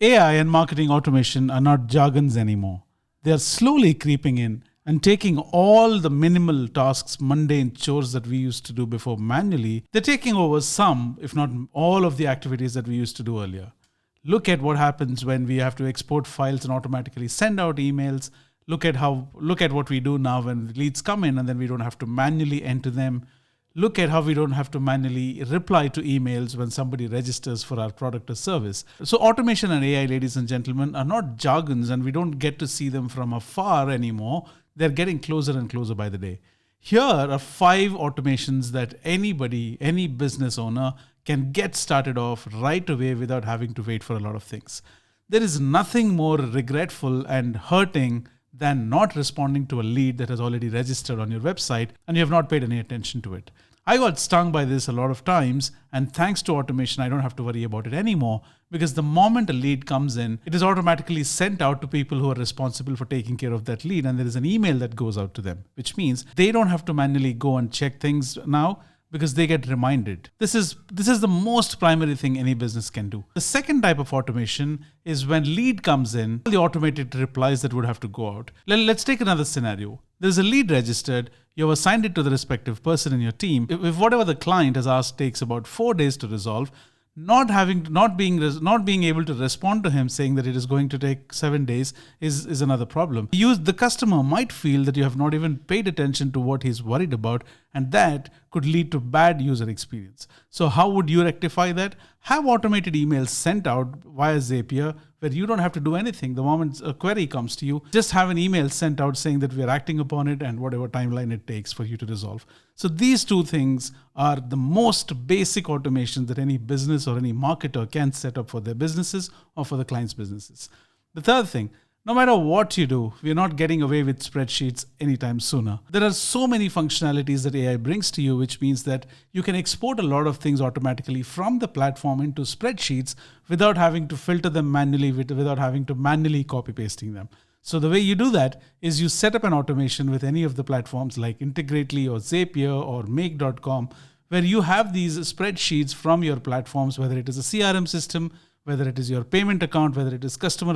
AI and marketing automation are not jargons anymore. They are slowly creeping in and taking all the minimal tasks, mundane chores that we used to do before manually. They're taking over some, if not all, of the activities that we used to do earlier. Look at what happens when we have to export files and automatically send out emails. Look at what we do now when leads come in and then we don't have to manually enter them. Look at how we don't have to manually reply to emails when somebody registers for our product or service. So automation and AI, ladies and gentlemen, are not jargons, and we don't get to see them from afar anymore. They're getting closer and closer by the day. Here are 5 automations that anybody, any business owner can get started off right away without having to wait for a lot of things. There is nothing more regretful and hurting than not responding to a lead that has already registered on your website and you have not paid any attention to it. I got stung by this a lot of times, and thanks to automation, I don't have to worry about it anymore, because the moment a lead comes in, it is automatically sent out to people who are responsible for taking care of that lead, and there is an email that goes out to them, which means they don't have to manually go and check things now, because they get reminded. This is the most primary thing any business can do. The second type of automation is when lead comes in, the automated replies that would have to go out. Let's take another scenario. There's a lead registered, you have assigned it to the respective person in your team. If whatever the client has asked takes about 4 days to resolve, not being able to respond to him saying that it is going to take 7 days is another problem. The customer might feel that you have not even paid attention to what he's worried about, and that could lead to bad user experience. So how would you rectify that? Have automated emails sent out via Zapier where you don't have to do anything. The moment a query comes to you, just have an email sent out saying that we are acting upon it and whatever timeline it takes for you to resolve. So these 2 things are the most basic automations that any business or any marketer can set up for their businesses or for the client's businesses. The third thing, no matter what you do, we're not getting away with spreadsheets anytime sooner. There are so many functionalities that AI brings to you, which means that you can export a lot of things automatically from the platform into spreadsheets without having to filter them manually, without having to manually copy pasting them. So the way you do that is you set up an automation with any of the platforms like Integrately or Zapier or Make.com, where you have these spreadsheets from your platforms, whether it is a CRM system, whether it is your payment account, whether it is customer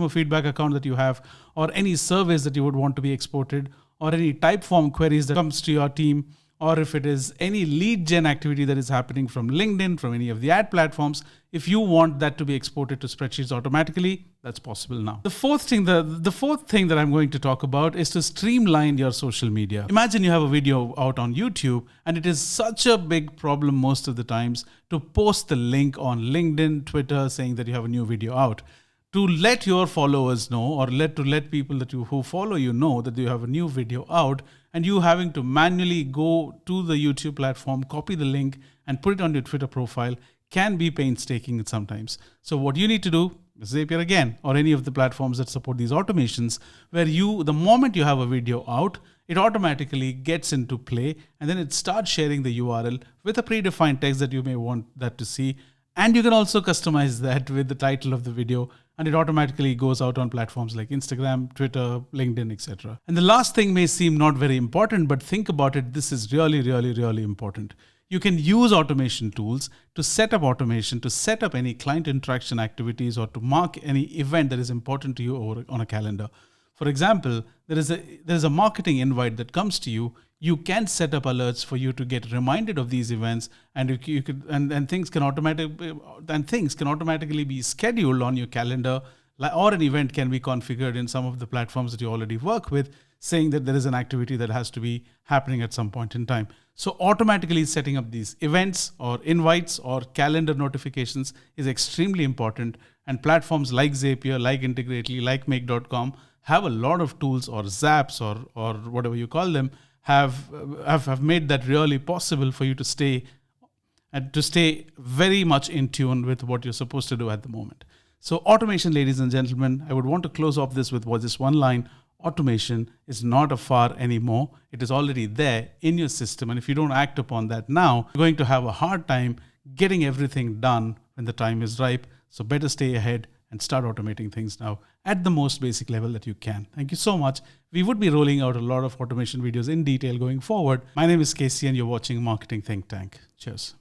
feedback account that you have, or any surveys that you would want to be exported, or any type form queries that comes to your team, or if it is any lead gen activity that is happening from LinkedIn, from any of the ad platforms, if you want that to be exported to spreadsheets automatically, that's possible now. The fourth thing that I'm going to talk about is to streamline your social media. Imagine you have a video out on YouTube, and it is such a big problem most of the times to post the link on LinkedIn, Twitter, saying that you have a new video out. To let your followers know, or to let people who follow you know that you have a new video out, and you having to manually go to the YouTube platform, copy the link, and put it on your Twitter profile can be painstaking sometimes. So what you need to do is Zapier again, or any of the platforms that support these automations, where the moment you have a video out, it automatically gets into play, and then it starts sharing the URL with a predefined text that you may want that to see. And you can also customize that with the title of the video, and it automatically goes out on platforms like Instagram, Twitter, LinkedIn, etc. And the last thing may seem not very important, but think about it. This is really, really, really important. You can use automation tools to set up automation, to set up any client interaction activities, or to mark any event that is important to you on a calendar. For example, there is a marketing invite that comes to you. You can set up alerts for you to get reminded of these events, and things can automatically be scheduled on your calendar, or an event can be configured in some of the platforms that you already work with, saying that there is an activity that has to be happening at some point in time. So automatically setting up these events or invites or calendar notifications is extremely important, and platforms like Zapier, like Integrately, like Make.com have a lot of tools, or Zaps, or whatever you call them, have made that really possible for you to stay very much in tune with what you're supposed to do at the moment. So automation, ladies and gentlemen, I would want to close off this with this one line. Automation is not afar anymore. It is already there in your system. And if you don't act upon that now, you're going to have a hard time getting everything done when the time is ripe. So better stay ahead and start automating things now at the most basic level that you can. Thank you so much. We would be rolling out a lot of automation videos in detail going forward. My name is Casey, and you're watching Marketing Think Tank. Cheers.